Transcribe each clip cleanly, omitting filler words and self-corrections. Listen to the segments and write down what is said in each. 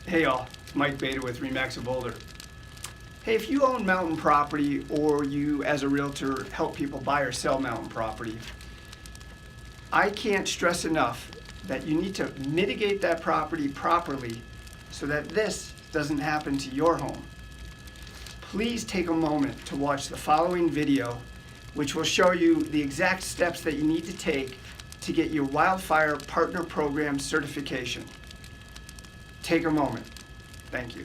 Hey y'all, Mike Beta with Remax of Boulder. Hey, if you own mountain property or you as a realtor help people buy or sell mountain property, I can't stress enough that you need to mitigate that property properly so that this doesn't happen to your home. Please take a moment to watch the following video, which will show you the exact steps that you need to take to get your Wildfire Partner Program certification. Take a moment. Thank you.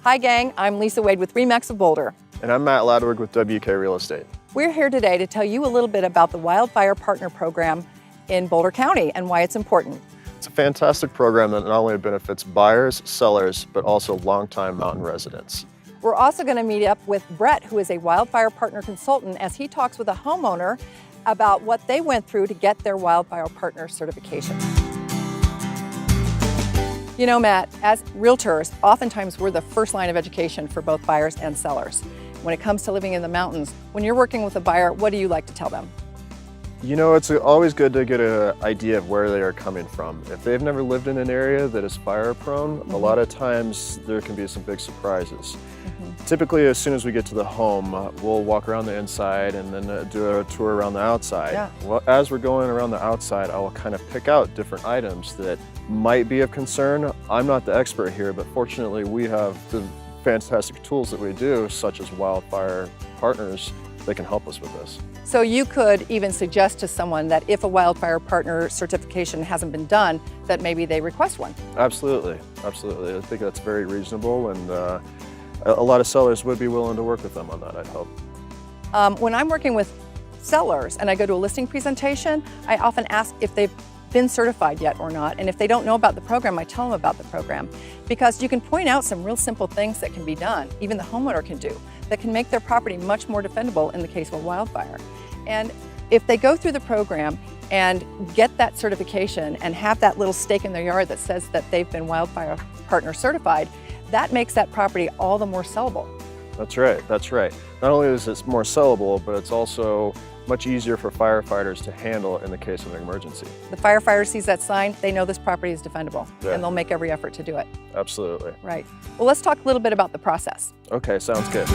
Hi gang, I'm Lisa Wade with Remax of Boulder. And I'm Matt Ladwig with WK Real Estate. We're here today to tell you a little bit about the Wildfire Partner Program in Boulder County and why it's important. It's a fantastic program that not only benefits buyers, sellers, but also longtime mountain residents. We're also going to meet up with Brett, who is a Wildfire Partner consultant, as he talks with a homeowner about what they went through to get their Wildfire Partner certification. You know, Matt, as realtors, oftentimes we're the first line of education for both buyers and sellers. When it comes to living in the mountains, when you're working with a buyer, what do you like to tell them? You know, it's always good to get an idea of where they are coming from. If they've never lived in an area that is fire prone, a lot of times there can be some big surprises. Typically, as soon as we get to the home, we'll walk around the inside and then do a tour around the outside. Yeah. Well, as we're going around the outside, I will kind of pick out different items that might be of concern. I'm not the expert here, but fortunately we have the fantastic tools that we do, such as Wildfire Partners, that can help us with this. So you could even suggest to someone that if a Wildfire Partner certification hasn't been done, that maybe they request one. Absolutely, absolutely. I think that's very reasonable, and a lot of sellers would be willing to work with them on that, I'd hope. When I'm working with sellers and I go to a listing presentation, I often ask if they've been certified yet or not, and if they don't know about the program, I tell them about the program, because you can point out some real simple things that can be done, even the homeowner can do, that can make their property much more defendable in the case of a wildfire. And if they go through the program and get that certification and have that little stake in their yard that says that they've been Wildfire Partner certified, that makes that property all the more sellable. That's right, that's right. Not only is it more sellable, but it's also much easier for firefighters to handle in the case of an emergency. The firefighter sees that sign, they know this property is defendable, Yeah. and they'll make every effort to do it. Absolutely. Right. Well, let's talk a little bit about the process. Okay, sounds good.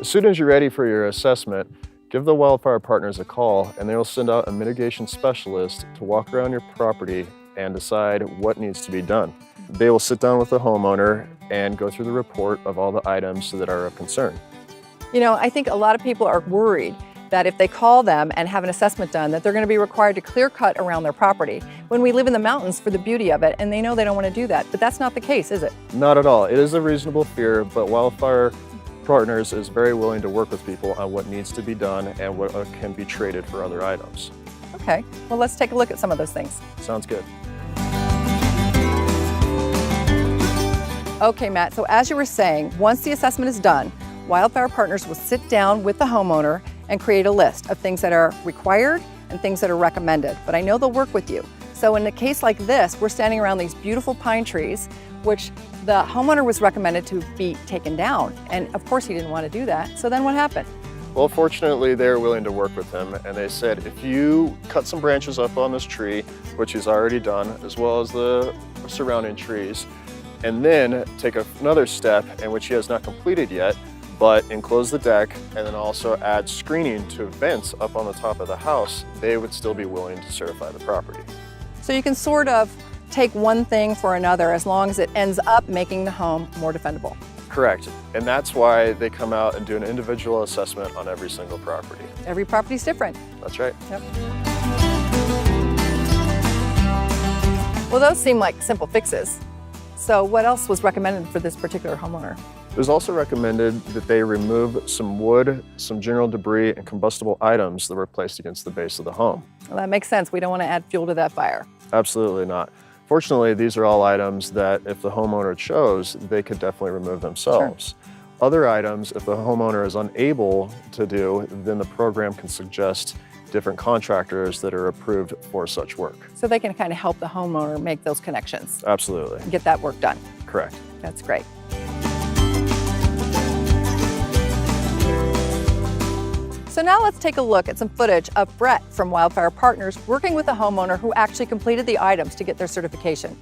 As soon as you're ready for your assessment, give the Wildfire Partners a call and they will send out a mitigation specialist to walk around your property and decide what needs to be done. They will sit down with the homeowner and go through the report of all the items that are of concern. You know, I think a lot of people are worried that if they call them and have an assessment done, that they're going to be required to clear cut around their property when we live in the mountains for the beauty of it, and they know they don't want to do that. But that's not the case, is it? Not at all. It is a reasonable fear, but Wildfire Partners is very willing to work with people on what needs to be done and what can be traded for other items. Okay, well, let's take a look at some of those things. Sounds good. Okay, Matt, so as you were saying, once the assessment is done, Wildfire Partners will sit down with the homeowner and create a list of things that are required and things that are recommended. But I know they'll work with you. So in a case like this, we're standing around these beautiful pine trees, which the homeowner was recommended to be taken down. And of course he didn't want to do that. So then what happened? Well, fortunately, they're willing to work with him, and they said, if you cut some branches up on this tree, which he's already done, as well as the surrounding trees, and then take another step, in which he has not completed yet, but enclose the deck and then also add screening to vents up on the top of the house, they would still be willing to certify the property. So you can sort of take one thing for another as long as it ends up making the home more defendable. Correct. And that's why they come out and do an individual assessment on every single property. Every property's different. That's right. Yep. Well, those seem like simple fixes. So what else was recommended for this particular homeowner? It was also recommended that they remove some wood, some general debris, and combustible items that were placed against the base of the home. Well, that makes sense. We don't want to add fuel to that fire. Absolutely not. Fortunately, these are all items that if the homeowner chose, they could definitely remove themselves. Sure. Other items, if the homeowner is unable to do, then the program can suggest different contractors that are approved for such work. So they can kind of help the homeowner make those connections. Absolutely. And get that work done. Correct. That's great. So now let's take a look at some footage of Brett from Wildfire Partners working with a homeowner who actually completed the items to get their certification.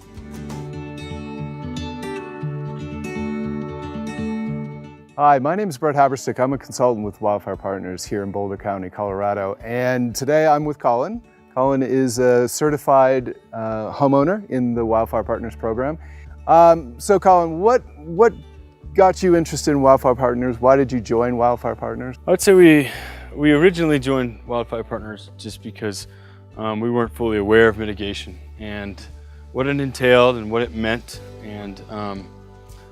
Hi, my name is Brett Haberstick. I'm a consultant with Wildfire Partners here in Boulder County, Colorado. And today I'm with Colin. Colin is a certified homeowner in the Wildfire Partners program. So Colin, what got you interested in Wildfire Partners? Why did you join Wildfire Partners? I would say we originally joined Wildfire Partners just because we weren't fully aware of mitigation and what it entailed and what it meant, and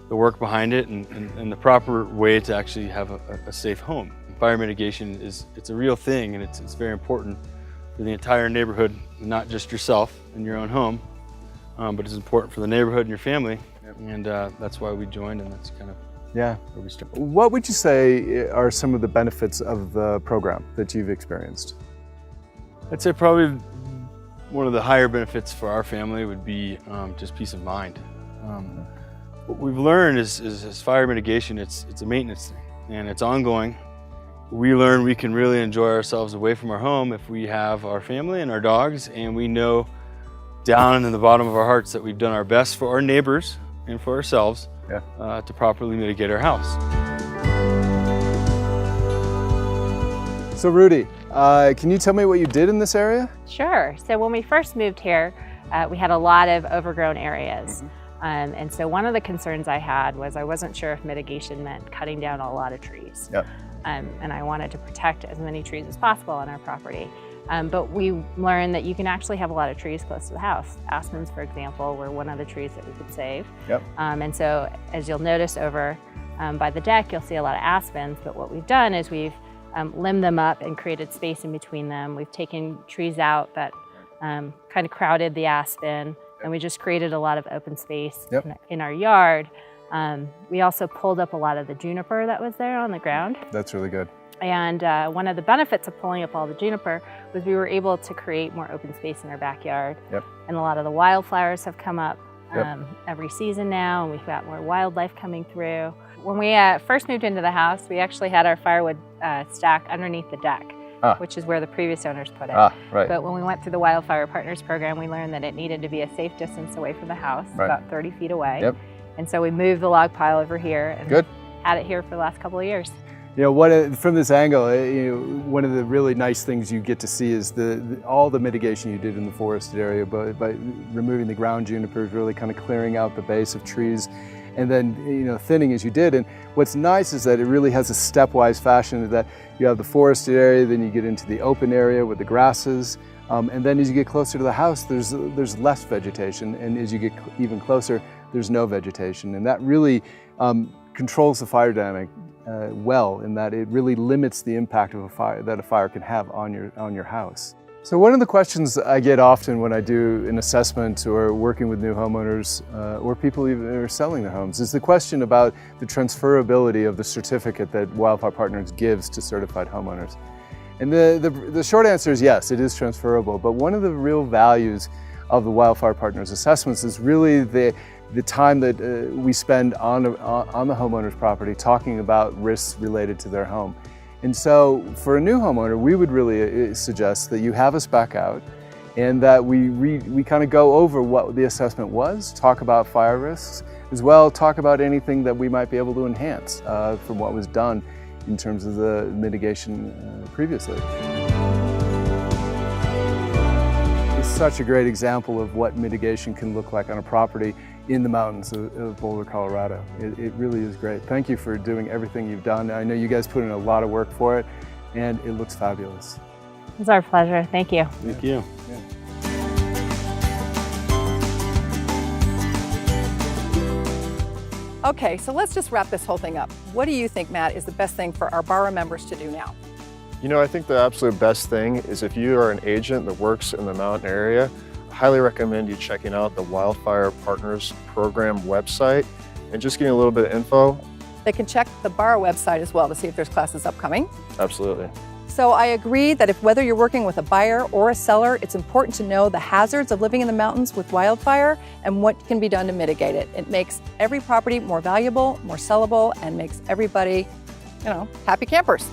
the work behind it, and the proper way to actually have a safe home. Fire mitigation it's a real thing, and it's very important for the entire neighborhood, not just yourself and your own home, but it's important for the neighborhood and your family. And that's why we joined, and that's kind of where we started. What would you say are some of the benefits of the program that you've experienced? I'd say probably one of the higher benefits for our family would be just peace of mind. What we've learned is fire mitigation, it's a maintenance thing, and it's ongoing. We learn we can really enjoy ourselves away from our home if we have our family and our dogs, and we know down in the bottom of our hearts that we've done our best for our neighbors and for ourselves to properly mitigate our house. So Rudy, can you tell me what you did in this area? Sure. So when we first moved here, we had a lot of overgrown areas. And so one of the concerns I had was I wasn't sure if mitigation meant cutting down a lot of trees. And I wanted to protect as many trees as possible on our property. But we learned that you can actually have a lot of trees close to the house. Aspens, for example, were one of the trees that we could save. And so as you'll notice over by the deck, you'll see a lot of aspens, but what we've done is we've limbed them up and created space in between them. We've taken trees out that kind of crowded the aspen, and we just created a lot of open space in our yard. We also pulled up a lot of the juniper that was there on the ground. That's really good. And one of the benefits of pulling up all the juniper was we were able to create more open space in our backyard. And a lot of the wildflowers have come up every season now, and we've got more wildlife coming through. When we first moved into the house, we actually had our firewood stack underneath the deck, which is where the previous owners put it. But when we went through the Wildfire Partners program, we learned that it needed to be a safe distance away from the house, about 30 feet away. And so we moved the log pile over here and had it here for the last couple of years. You know, from this angle, one of the really nice things you get to see is all the mitigation you did in the forested area by removing the ground junipers, really kind of clearing out the base of trees, and then thinning as you did. And what's nice is that it really has a stepwise fashion, that you have the forested area, then you get into the open area with the grasses, and then as you get closer to the house, there's less vegetation, and as you get even closer, there's no vegetation, and that really controls the fire dynamic well, in that it really limits the impact of a fire can have on your house. So one of the questions I get often when I do an assessment or working with new homeowners or people even are selling their homes is the question about the transferability of the certificate that Wildfire Partners gives to certified homeowners. And the short answer is yes, it is transferable, but one of the real values of the Wildfire Partners assessments is really the time that we spend on the homeowner's property talking about risks related to their home. And so for a new homeowner, we would really suggest that you have us back out and that we kind of go over what the assessment was, talk about fire risks, as well talk about anything that we might be able to enhance from what was done in terms of the mitigation previously. It's such a great example of what mitigation can look like on a property in the mountains of Boulder, Colorado. It really is great. Thank you for doing everything you've done. I know you guys put in a lot of work for it, and it looks fabulous. It's our pleasure. Thank you. Thank you. Okay, so let's just wrap this whole thing up. What do you think, Matt, is the best thing for our borrower members to do now? You know, I think the absolute best thing is if you are an agent that works in the mountain area, I highly recommend you checking out the Wildfire Partners program website and just getting a little bit of info. They can check the borrower website as well to see if there's classes upcoming. Absolutely. So I agree that whether you're working with a buyer or a seller, it's important to know the hazards of living in the mountains with wildfire and what can be done to mitigate it. It makes every property more valuable, more sellable, and makes everybody, happy campers.